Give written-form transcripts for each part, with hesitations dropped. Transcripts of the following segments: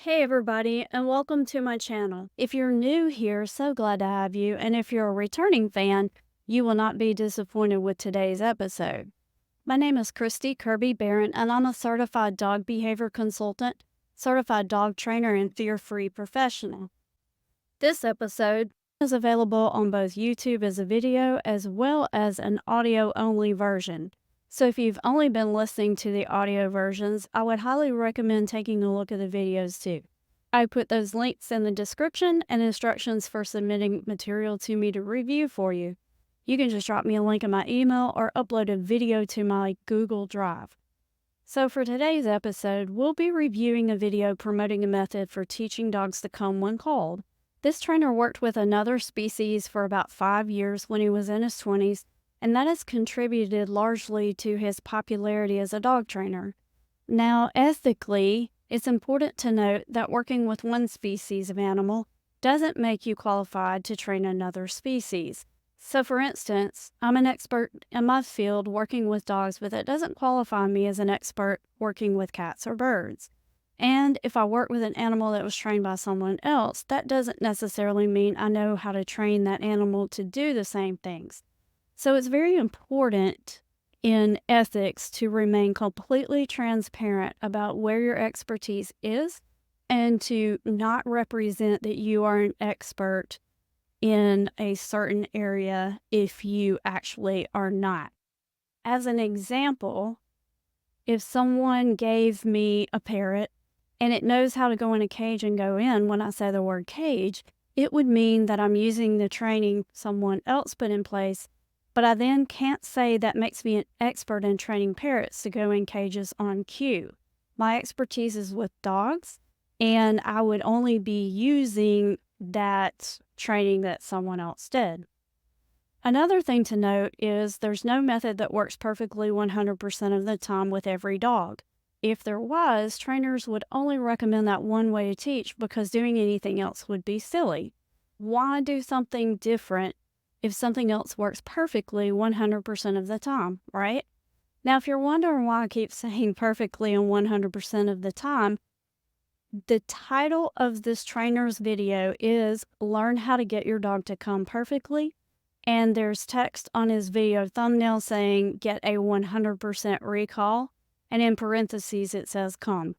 Hey everybody, and welcome to my channel. If you're new here, so glad to have you, and if you're a returning fan, you will not be disappointed with today's episode. My name is Christi Kirby-Baron, and I'm a certified dog behavior consultant, certified dog trainer, and fear-free professional. This episode is available on both YouTube as a video as well as an audio-only version. So if you've only been listening to the audio versions, I would highly recommend taking a look at the videos too. I put those links in the description and instructions for submitting material to me to review for you. You can just drop me a link in my email or upload a video to my Google Drive. So for today's episode, we'll be reviewing a video promoting a method for teaching dogs to come when called. This trainer worked with another species for about 5 years when he was in his 20s, and that has contributed largely to his popularity as a dog trainer. Now, ethically, it's important to note that working with one species of animal doesn't make you qualified to train another species. So, for instance, I'm an expert in my field working with dogs, but that doesn't qualify me as an expert working with cats or birds. And if I work with an animal that was trained by someone else, that doesn't necessarily mean I know how to train that animal to do the same things. So it's very important in ethics to remain completely transparent about where your expertise is and to not represent that you are an expert in a certain area if you actually are not. As an example, if someone gave me a parrot and it knows how to go in a cage and go in, when I say the word cage, it would mean that I'm using the training someone else put in place, but I then can't say that makes me an expert in training parrots to go in cages on cue. My expertise is with dogs, and I would only be using that training that someone else did. Another thing to note is there's no method that works perfectly 100% of the time with every dog. If there was, trainers would only recommend that one way to teach because doing anything else would be silly. Why do something different if something else works perfectly 100% of the time, right? Now, if you're wondering why I keep saying perfectly and 100% of the time, the title of this trainer's video is Learn How to Get Your Dog to Come Perfectly, and there's text on his video thumbnail saying get a 100% recall, and in parentheses it says come.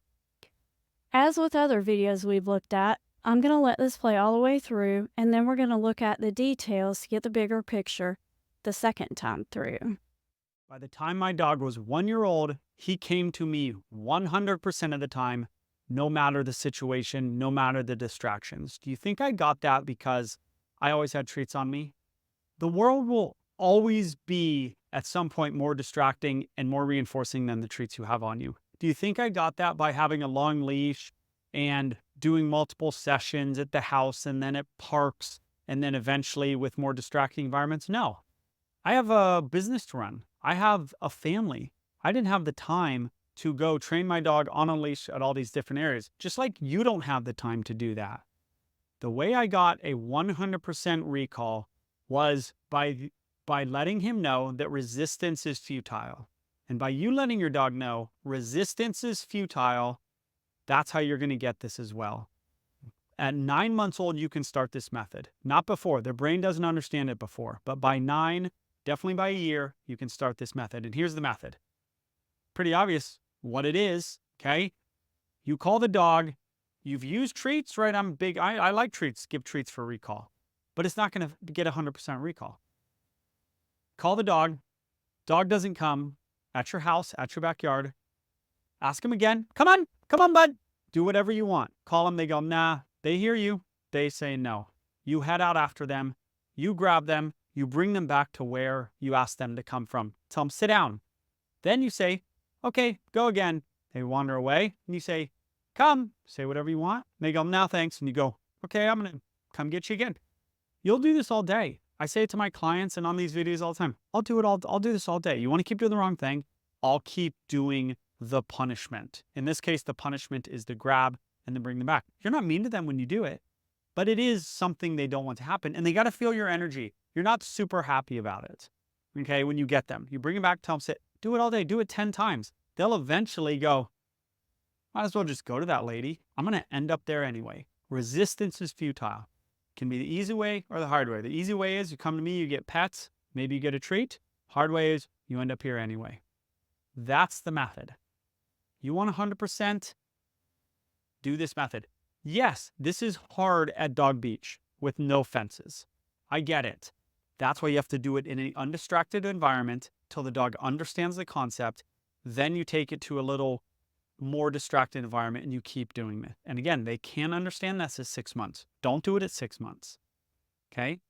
As with other videos we've looked at, I'm going to let this play all the way through, and then we're going to look at the details to get the bigger picture the second time through. By the time my dog was 1 year old, he came to me 100% of the time, no matter the situation, no matter the distractions. Do you think I got that because I always had treats on me? The world will always be, at some point, more distracting and more reinforcing than the treats you have on you. Do you think I got that by having a long leash and doing multiple sessions at the house and then at parks and then eventually with more distracting environments? No. I have a business to run. I have a family. I didn't have the time to go train my dog on a leash at all these different areas, just like you don't have the time to do that. The way I got a 100% recall was by letting him know that resistance is futile. And by you letting your dog know resistance is futile, that's how you're going to get this as well. At 9 months old, you can start this method. Not before. Their brain doesn't understand it before. But by 9, definitely by a year, you can start this method. And here's the method. Pretty obvious what it is, okay? You call the dog. You've used treats, right? I like treats. Give treats for recall. But it's not going to get 100% recall. Call the dog. Dog doesn't come at your house, at your backyard. Ask him again. Come on, bud. Do whatever you want. Call them. They go, nah. They hear you. They say no. You head out after them. You grab them. You bring them back to where you asked them to come from. Tell them, sit down. Then you say, okay, go again. They wander away. And you say, come. Say whatever you want. And they go, no, thanks. And you go, okay, I'm going to come get you again. You'll do this all day. I say it to my clients and on these videos all the time. I'll do this all day. You want to keep doing the wrong thing? I'll keep doing the punishment. In this case, the punishment is to grab and then bring them back. You're not mean to them when you do it, but it is something they don't want to happen. And they got to feel your energy. You're not super happy about it. Okay, when you get them, you bring them back, tell them, sit, do it all day, do it 10 times. They'll eventually go, Might as well just go to that lady. I'm going to end up there anyway. Resistance is futile. Can be the easy way or the hard way. The easy way is you come to me, you get pets, maybe you get a treat. Hard way is you end up here anyway. That's the method. You want 100%? Do this method. Yes, this is hard at Dog Beach with no fences. I get it. That's why you have to do it in an undistracted environment till the dog understands the concept. Then you take it to a little more distracted environment and you keep doing it. And again, they can't understand this at 6 months. Don't do it at 6 months. Okay?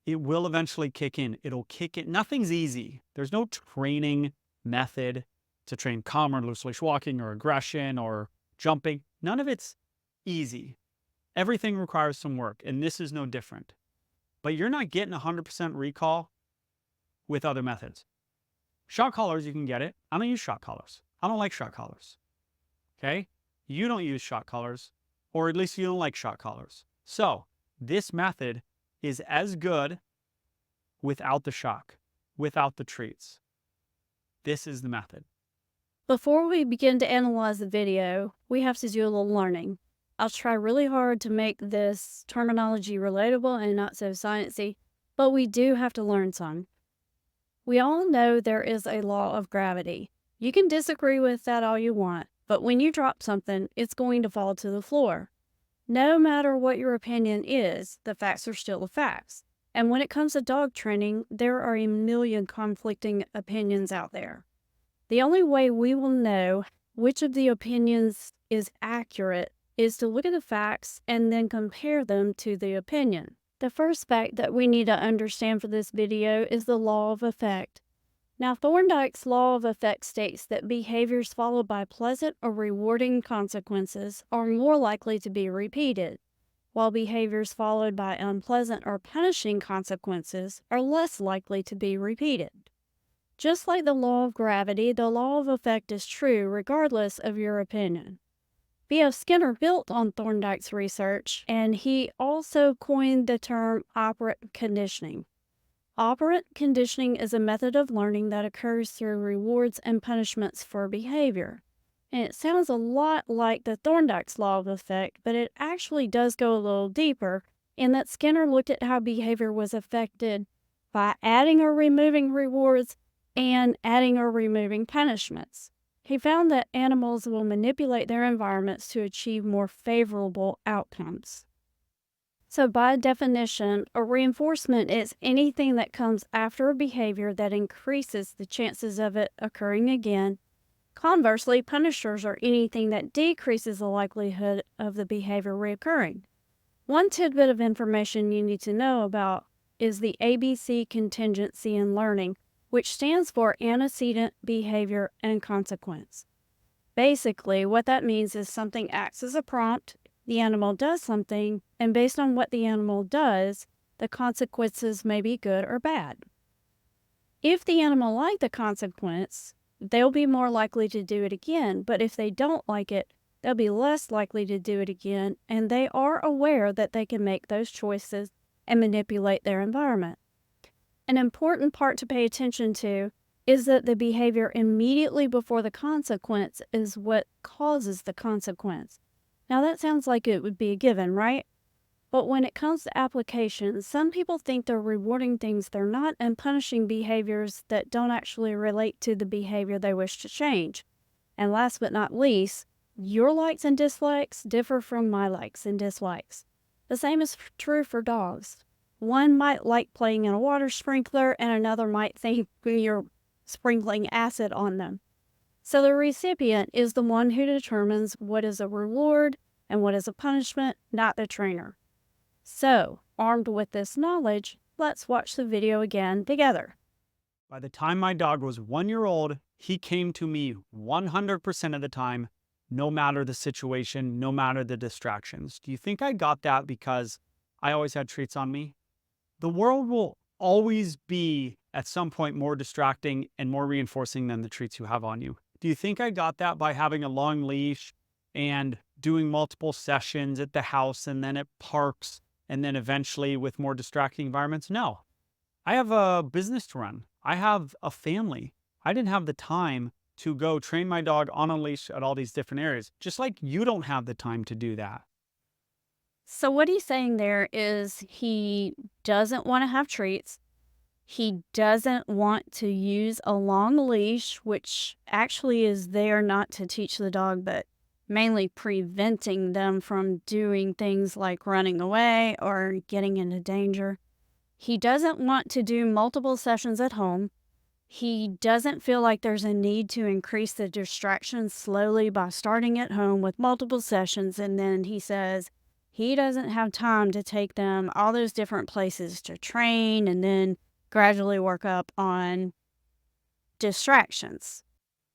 It will eventually kick in. It'll kick in. Nothing's easy. There's no training method to train calm or loose leash walking or aggression or jumping. None of it's easy. Everything requires some work, and this is no different. But you're not getting 100% recall with other methods. Shock collars, you can get it. I don't use shock collars. I don't like shock collars. Okay? You don't use shock collars, or at least you don't like shock collars. So this method is as good without the shock, without the treats. This is the method. Before we begin to analyze the video, we have to do a little learning. I'll try really hard to make this terminology relatable and not so sciencey, but we do have to learn some. We all know there is a law of gravity. You can disagree with that all you want, but when you drop something, it's going to fall to the floor. No matter what your opinion is, the facts are still the facts. And when it comes to dog training, there are a million conflicting opinions out there. The only way we will know which of the opinions is accurate is to look at the facts and then compare them to the opinion. The first fact that we need to understand for this video is the law of effect. Now, Thorndike's law of effect states that behaviors followed by pleasant or rewarding consequences are more likely to be repeated, while behaviors followed by unpleasant or punishing consequences are less likely to be repeated. Just like the law of gravity, the law of effect is true regardless of your opinion. B.F. Skinner built on Thorndike's research, and he also coined the term operant conditioning. Operant conditioning is a method of learning that occurs through rewards and punishments for behavior. And it sounds a lot like the Thorndike's law of effect, but it actually does go a little deeper in that Skinner looked at how behavior was affected by adding or removing rewards and adding or removing punishments. He found that animals will manipulate their environments to achieve more favorable outcomes. So by definition, a reinforcement is anything that comes after a behavior that increases the chances of it occurring again. Conversely, punishers are anything that decreases the likelihood of the behavior reoccurring. One tidbit of information you need to know about is the ABC contingency in learning, which stands for antecedent, behavior, and consequence. Basically, what that means is something acts as a prompt, the animal does something, and based on what the animal does, the consequences may be good or bad. If the animal likes the consequence, they'll be more likely to do it again, but if they don't like it, they'll be less likely to do it again, and they are aware that they can make those choices and manipulate their environment. An important part to pay attention to is that the behavior immediately before the consequence is what causes the consequence. Now that sounds like it would be a given, right? But when it comes to application, some people think they're rewarding things they're not and punishing behaviors that don't actually relate to the behavior they wish to change. And last but not least, your likes and dislikes differ from my likes and dislikes. The same is true for dogs. One might like playing in a water sprinkler and another might think you're sprinkling acid on them. So the recipient is the one who determines what is a reward and what is a punishment, not the trainer. So, armed with this knowledge, let's watch the video again together. By the time my dog was 1 year old, he came to me 100% of the time, no matter the situation, no matter the distractions. Do you think I got that because I always had treats on me? The world will always be, at some point, more distracting and more reinforcing than the treats you have on you. Do you think I got that by having a long leash and doing multiple sessions at the house and then at parks and then eventually with more distracting environments? No. I have a business to run. I have a family. I didn't have the time to go train my dog on a leash at all these different areas, just like you don't have the time to do that. So what he's saying there is he doesn't want to have treats. He doesn't want to use a long leash, which actually is there not to teach the dog, but mainly preventing them from doing things like running away or getting into danger. He doesn't want to do multiple sessions at home. He doesn't feel like there's a need to increase the distractions slowly by starting at home with multiple sessions. And then he says he doesn't have time to take them all those different places to train and then gradually work up on distractions.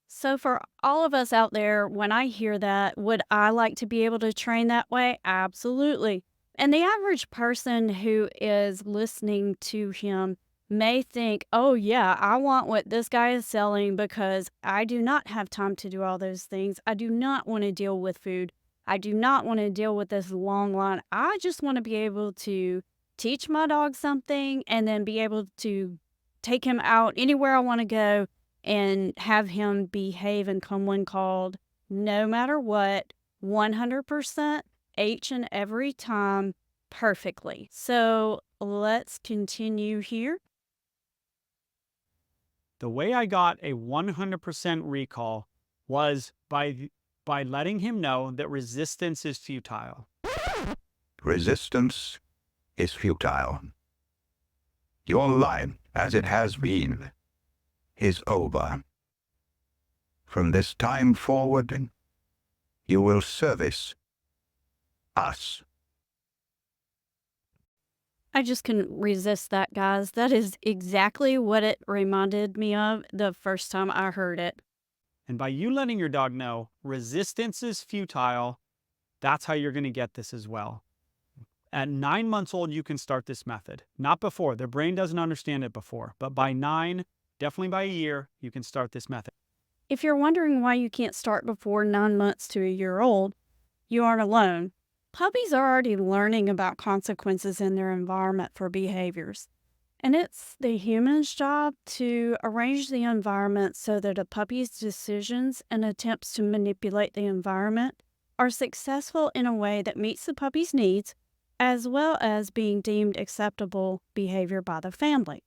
So for all of us out there, when I hear that, would I like to be able to train that way? Absolutely. And the average person who is listening to him may think, oh, yeah, I want what this guy is selling because I do not have time to do all those things. I do not want to deal with food. I do not want to deal with this long line. I just want to be able to teach my dog something and then be able to take him out anywhere I want to go and have him behave and come when called, no matter what, 100%, each and every time, perfectly. So let's continue here. The way I got a 100% recall was by letting him know that resistance is futile. Resistance is futile. Your life, as it has been, is over. From this time forward, you will service us. I just couldn't resist that, guys. That is exactly what it reminded me of the first time I heard it. And by you letting your dog know resistance is futile, that's how you're going to get this as well. At 9 months old, you can start this method. Not before. Their brain doesn't understand it before. But by 9, definitely by a year, you can start this method. If you're wondering why you can't start before 9 months to a year old, you aren't alone. Puppies are already learning about consequences in their environment for behaviors. And it's the human's job to arrange the environment so that a puppy's decisions and attempts to manipulate the environment are successful in a way that meets the puppy's needs, as well as being deemed acceptable behavior by the family.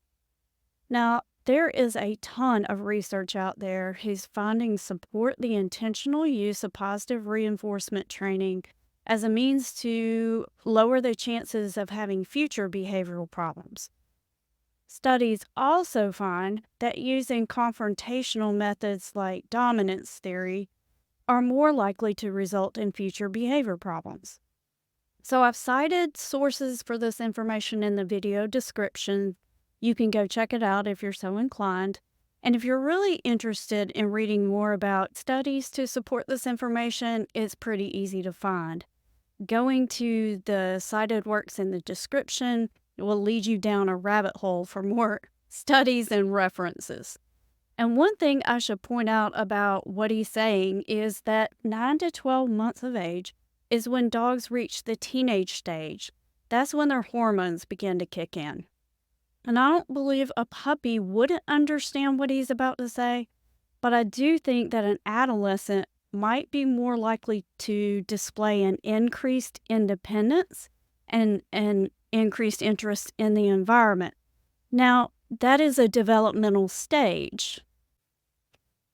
Now, there is a ton of research out there whose findings support the intentional use of positive reinforcement training as a means to lower the chances of having future behavioral problems. Studies also find that using confrontational methods like dominance theory are more likely to result in future behavior problems. So I've cited sources for this information in the video description. You can go check it out if you're so inclined. And if you're really interested in reading more about studies to support this information, it's pretty easy to find. Going to the cited works in the description will lead you down a rabbit hole for more studies and references. And one thing I should point out about what he's saying is that 9 to 12 months of age is when dogs reach the teenage stage. That's when their hormones begin to kick in. And I don't believe a puppy wouldn't understand what he's about to say, but I do think that an adolescent might be more likely to display an increased independence and an increased interest in the environment. Now, that is a developmental stage.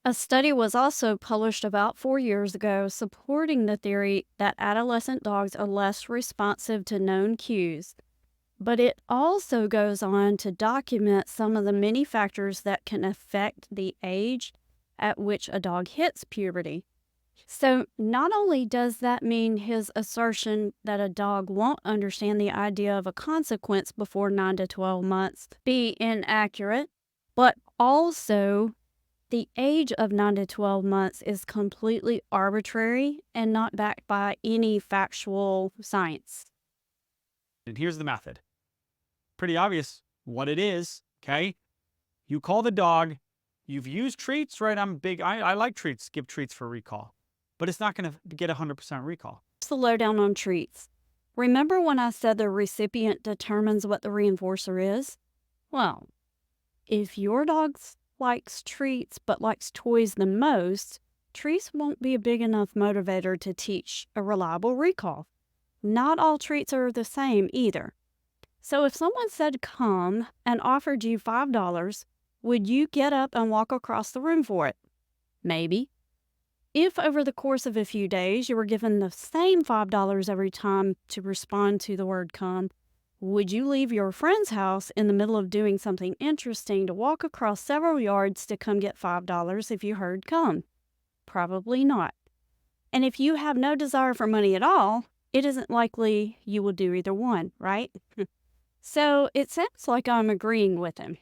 A study was also published about 4 years ago supporting the theory that adolescent dogs are less responsive to known cues, but it also goes on to document some of the many factors that can affect the age at which a dog hits puberty. So not only does that mean his assertion that a dog won't understand the idea of a consequence before 9 to 12 months be inaccurate, but also the age of 9 to 12 months is completely arbitrary and not backed by any factual science. And here's the method. Pretty obvious what it is, okay? You call the dog. You've used treats, right? I like treats, give treats for recall. But it's not going to get 100% recall. What's the lowdown on treats? Remember when I said the recipient determines what the reinforcer is? Well, if your dog's likes treats but likes toys the most, treats won't be a big enough motivator to teach a reliable recall. Not all treats are the same either. So if someone said come and offered you $5, would you get up and walk across the room for it? Maybe. If over the course of a few days you were given the same $5 every time to respond to the word come, would you leave your friend's house in the middle of doing something interesting to walk across several yards to come get $5 if you heard come? Probably not. And if you have no desire for money at all, it isn't likely you will do either one, right? So it sounds like I'm agreeing with him.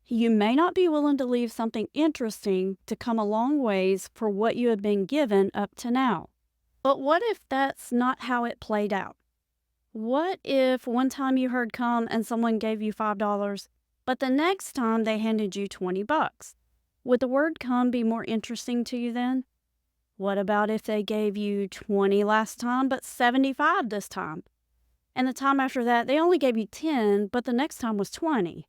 You may not be willing to leave something interesting to come a long ways for what you have been given up to now. But what if that's not how it played out? What if one time you heard come and someone gave you $5, but the next time they handed you $20? Would the word come be more interesting to you then? What about if they gave you 20 last time, but 75 this time? And the time after that, they only gave you 10, but the next time was 20.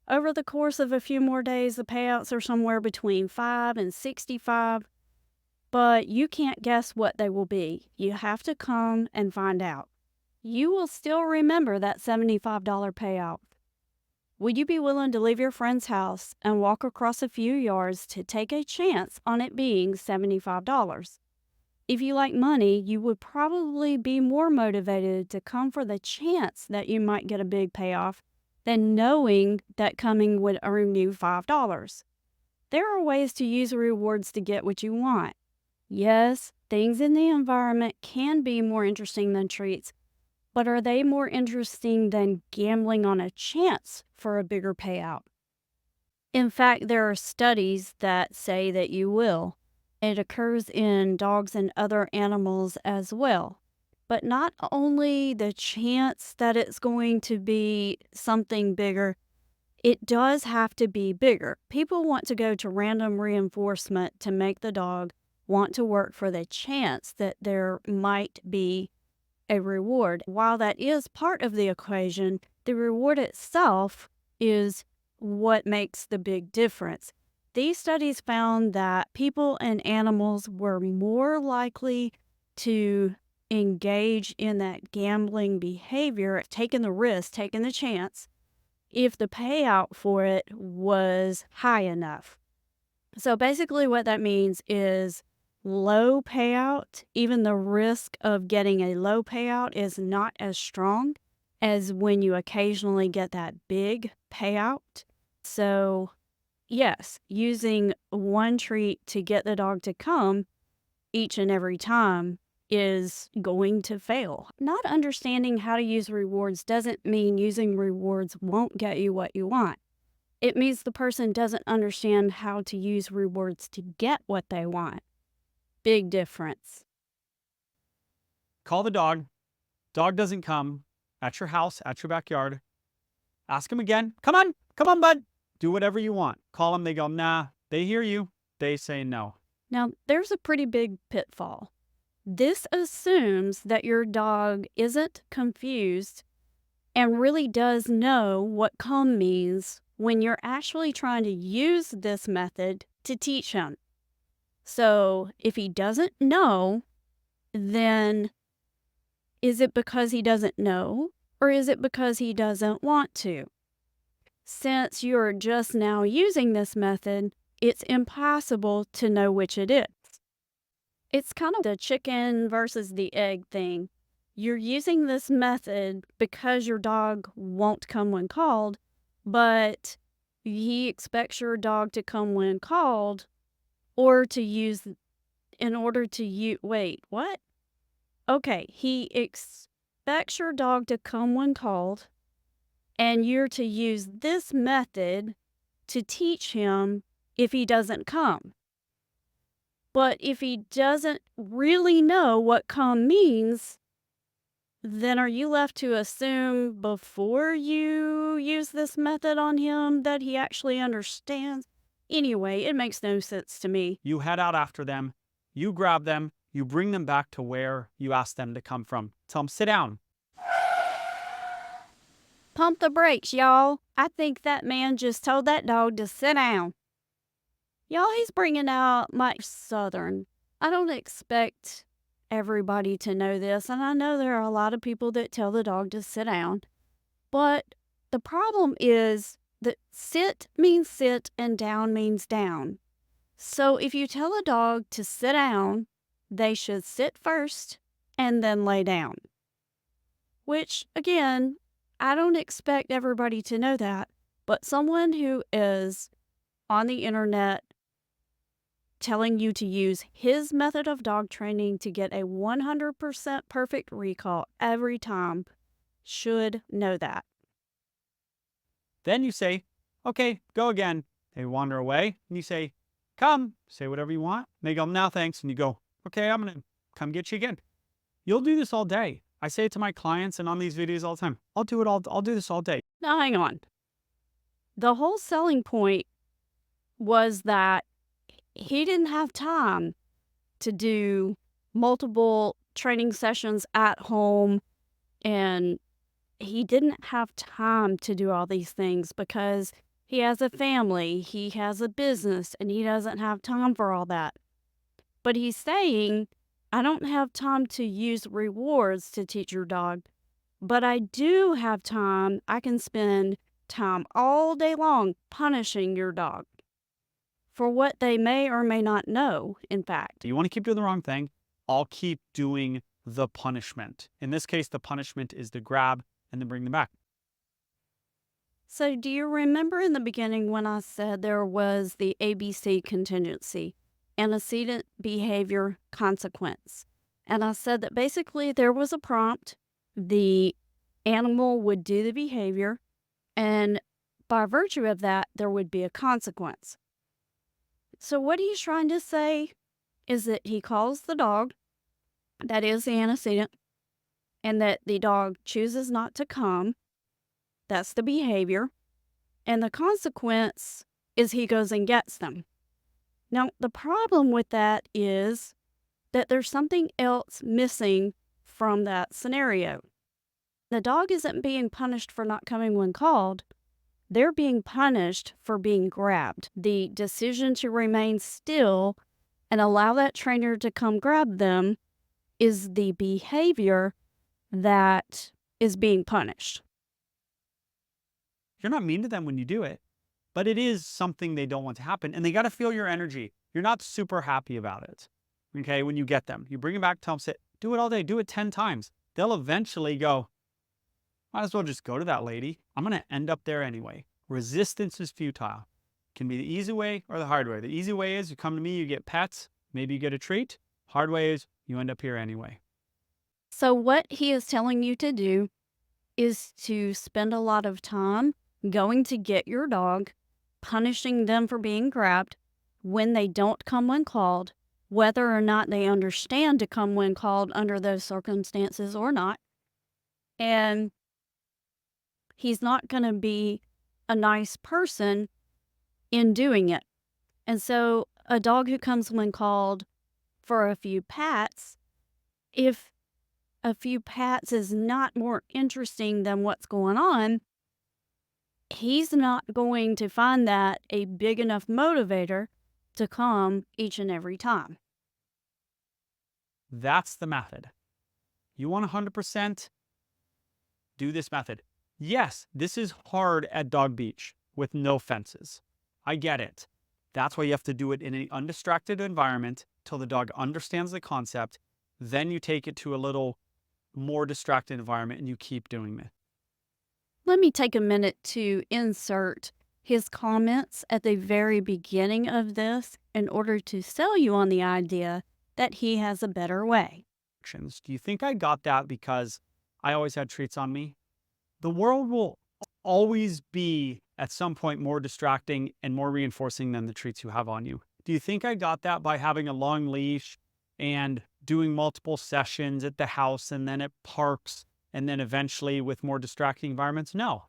Over the course of a few more days, the payouts are somewhere between 5 and 65, but you can't guess what they will be. You have to come and find out. You will still remember that $75 payout. Would you be willing to leave your friend's house and walk across a few yards to take a chance on it being $75? If you like money, you would probably be more motivated to come for the chance that you might get a big payoff than knowing that coming would earn you $5. There are ways to use rewards to get what you want. Yes, things in the environment can be more interesting than treats, but are they more interesting than gambling on a chance for a bigger payout? In fact, there are studies that say that you will. It occurs in dogs and other animals as well. But not only the chance that it's going to be something bigger, it does have to be bigger. People want to go to random reinforcement to make the dog want to work for the chance that there might be a reward. While that is part of the equation, the reward itself is what makes the big difference. These studies found that people and animals were more likely to engage in that gambling behavior, taking the risk, taking the chance, if the payout for it was high enough. So basically what that means is low payout, even the risk of getting a low payout is not as strong as when you occasionally get that big payout. So yes, using one treat to get the dog to come each and every time is going to fail. Not understanding how to use rewards doesn't mean using rewards won't get you what you want. It means the person doesn't understand how to use rewards to get what they want. Big difference. Call the dog. Dog doesn't come. At your house, at your backyard. Ask him again. Come on, bud. Do whatever you want. Call them. They go, nah. They hear you. They say no. Now, there's a pretty big pitfall. This assumes that your dog isn't confused and really does know what come means when you're actually trying to use this method to teach him. So if he doesn't know, then is it because he doesn't know, or is it because he doesn't want to? Since you're just now using this method, it's impossible to know which it is. It's kind of the chicken versus the egg thing. You're using this method because your dog won't come when called, but he expects your dog to come when called, or to use in order to use. Wait, what? Okay, he expects your dog to come when called, and you're to use this method to teach him if he doesn't come. But if he doesn't really know what come means, then are you left to assume before you use this method on him that he actually understands? Anyway, it makes no sense to me. You head out after them. You grab them. You bring them back to where you asked them to come from. Tell them, sit down. Pump the brakes, y'all. I think that man just told that dog to sit down. Y'all, he's bringing out my Southern. I don't expect everybody to know this, and I know there are a lot of people that tell the dog to sit down, but the problem is that sit means sit and down means down. So if you tell a dog to sit down, they should sit first and then lay down. Which, again, I don't expect everybody to know that, but someone who is on the internet telling you to use his method of dog training to get a 100% perfect recall every time should know that. Then you say, okay, go again. They wander away, and you say, come, say whatever you want. And they go, no, thanks. And you go, okay, I'm going to come get you again. You'll do this all day. I say it to my clients and on these videos all the time. I'll do this all day. Now, hang on. The whole selling point was that he didn't have time to do multiple training sessions at home, and he didn't have time to do all these things because he has a family, he has a business, and he doesn't have time for all that. But he's saying, I don't have time to use rewards to teach your dog, but I do have time. I can spend time all day long punishing your dog for what they may or may not know, in fact. You want to keep doing the wrong thing? I'll keep doing the punishment. In this case, the punishment is to grab and then bring them back. So do you remember in the beginning when I said there was the ABC contingency, antecedent behavior consequence? And I said that basically there was a prompt, the animal would do the behavior, and by virtue of that, there would be a consequence. So what he's trying to say is that he calls the dog, that is the antecedent, and that the dog chooses not to come. That's the behavior. And the consequence is he goes and gets them. Now, the problem with that is that there's something else missing from that scenario. The dog isn't being punished for not coming when called. They're being punished for being grabbed. The decision to remain still and allow that trainer to come grab them is the behavior that is being punished. You're not mean to them when you do it, but it is something they don't want to happen, and they got to feel your energy. You're not super happy about it, okay, when you get them. You bring them back, tell them, sit, do it all day, do it 10 times. They'll eventually go, might as well just go to that lady. I'm going to end up there anyway. Resistance is futile. It can be the easy way or the hard way. The easy way is you come to me, you get pets, maybe you get a treat. Hard way is you end up here anyway. So what he is telling you to do is to spend a lot of time going to get your dog, punishing them for being grabbed when they don't come when called, whether or not they understand to come when called under those circumstances or not. And he's not going to be a nice person in doing it. And so a dog who comes when called for a few pats, if a few pats is not more interesting than what's going on, he's not going to find that a big enough motivator to come each and every time. That's the method. You want 100%? Do this method. Yes, this is hard at Dog Beach with no fences. I get it. That's why you have to do it in an undistracted environment till the dog understands the concept. Then you take it to a little more distracted environment and you keep doing it. Let me take a minute to insert his comments at the very beginning of this in order to sell you on the idea that he has a better way. Do you think I got that because I always had treats on me? The world will always be at some point more distracting and more reinforcing than the treats you have on you. Do you think I got that by having a long leash and doing multiple sessions at the house and then at parks and then eventually with more distracting environments? No.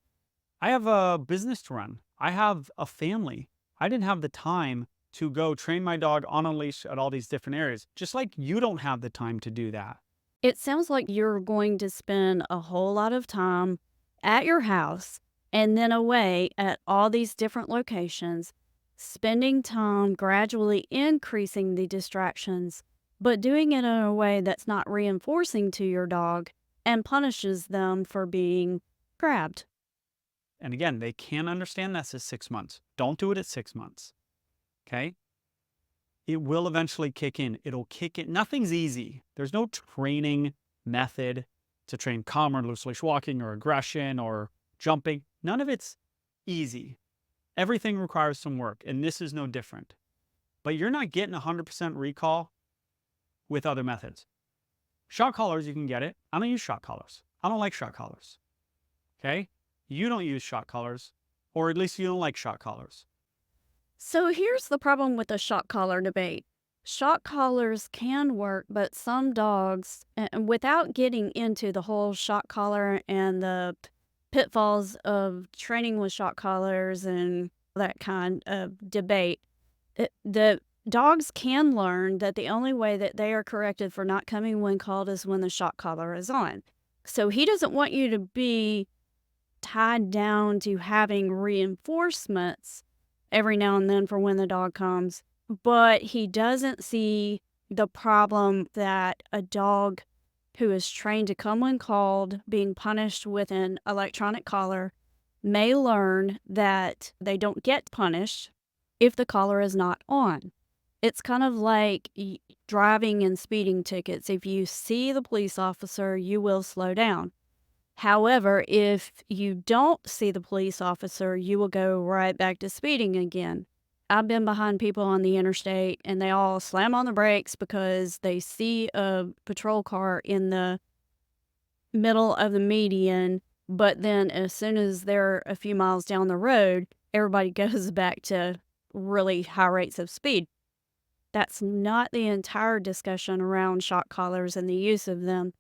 I have a business to run. I have a family. I didn't have the time to go train my dog on a leash at all these different areas, just like you don't have the time to do that. It sounds like you're going to spend a whole lot of time at your house and then away at all these different locations. spending time gradually increasing the distractions, but doing it in a way that's not reinforcing to your dog and punishes them for being grabbed. And again, they can't understand this at 6 months. Don't do it at 6 months. Okay? It will eventually kick in. It'll kick in. Nothing's easy. There's no training method to train calm or loose leash walking or aggression or jumping. None of it's easy. Everything requires some work, and this is no different. But you're not getting 100% recall with other methods. Shock collars, you can get it. I don't use shock collars. I don't like shock collars. Okay? You don't use shock collars, or at least you don't like shock collars. So here's the problem with the shock collar debate. Shock collars can work, but some dogs, and without getting into the whole shock collar and the pitfalls of training with shock collars and that kind of debate, the dogs can learn that the only way that they are corrected for not coming when called is when the shock collar is on. So he doesn't want you to be tied down to having reinforcements every now and then for when the dog comes, but he doesn't see the problem that a dog who is trained to come when called, being punished with an electronic collar, may learn that they don't get punished if the collar is not on. It's kind of like driving and speeding tickets. If you see the police officer, you will slow down. However, if you don't see the police officer, you will go right back to speeding again. I've been behind people on the interstate and they all slam on the brakes because they see a patrol car in the middle of the median, but then as soon as they're a few miles down the road, everybody goes back to really high rates of speed. That's not the entire discussion around shock collars and the use of them.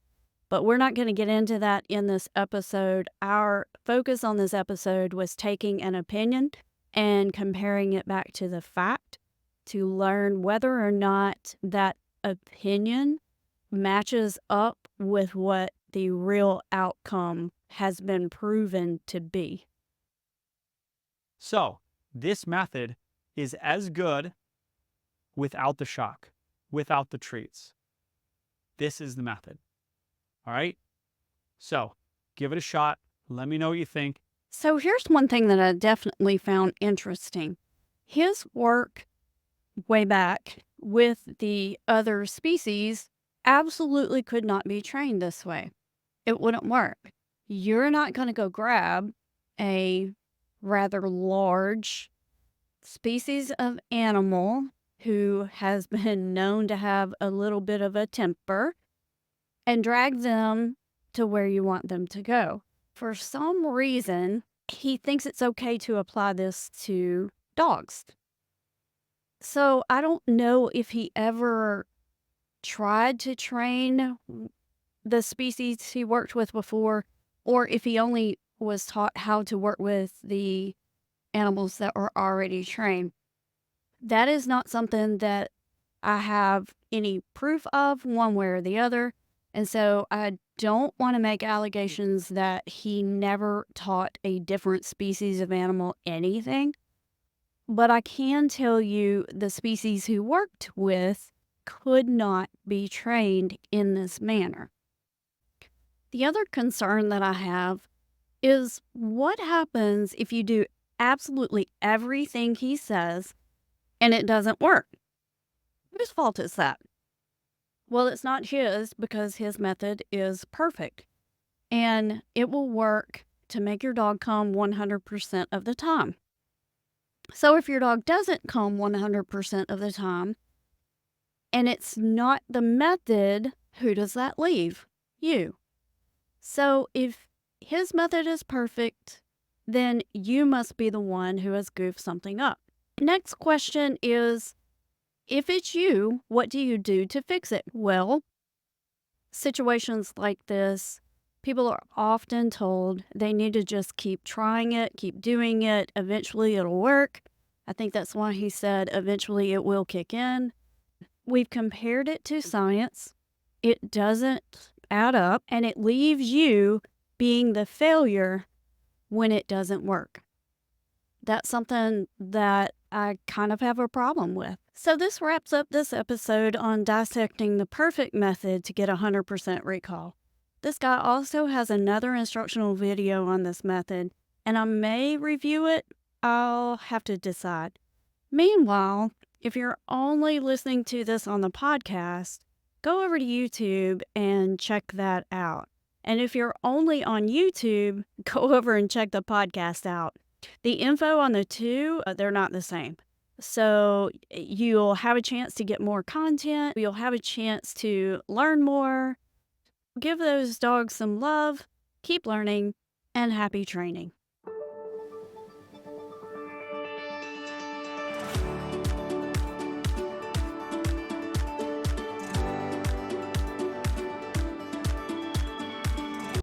But we're not going to get into that in this episode. Our focus on this episode was taking an opinion and comparing it back to the fact to learn whether or not that opinion matches up with what the real outcome has been proven to be. So, this method is as good without the shock, without the treats. This is the method. All right? So, give it a shot. Let me know what you think. So here's one thing that I definitely found interesting. His work way back with the other species absolutely could not be trained this way. It wouldn't work. You're not going to go grab a rather large species of animal who has been known to have a little bit of a temper and drag them to where you want them to go. For some reason, he thinks it's okay to apply this to dogs. So I don't know if he ever tried to train the species he worked with before, or if he only was taught how to work with the animals that were already trained. That is not something that I have any proof of one way or the other. And so I don't want to make allegations that he never taught a different species of animal anything. But I can tell you the species he worked with could not be trained in this manner. The other concern that I have is what happens if you do absolutely everything he says and it doesn't work? Whose fault is that? Well, it's not his because his method is perfect and it will work to make your dog come 100% of the time. So if your dog doesn't come 100% of the time and it's not the method, who does that leave? You. So if his method is perfect, then you must be the one who has goofed something up. Next question is, if it's you, what do you do to fix it? Well, situations like this, people are often told they need to just keep trying it, keep doing it. Eventually it'll work. I think that's why he said eventually it will kick in. We've compared it to science. It doesn't add up, and it leaves you being the failure when it doesn't work. That's something that I kind of have a problem with. So this wraps up this episode on dissecting the perfect method to get 100% recall. This guy also has another instructional video on this method, and I may review it. I'll have to decide. Meanwhile, if you're only listening to this on the podcast, go over to YouTube and check that out. And if you're only on YouTube, go over and check the podcast out. The info on the two, they're not the same. So you'll have a chance to get more content. You'll have a chance to learn more. Give those dogs some love, keep learning, and happy training.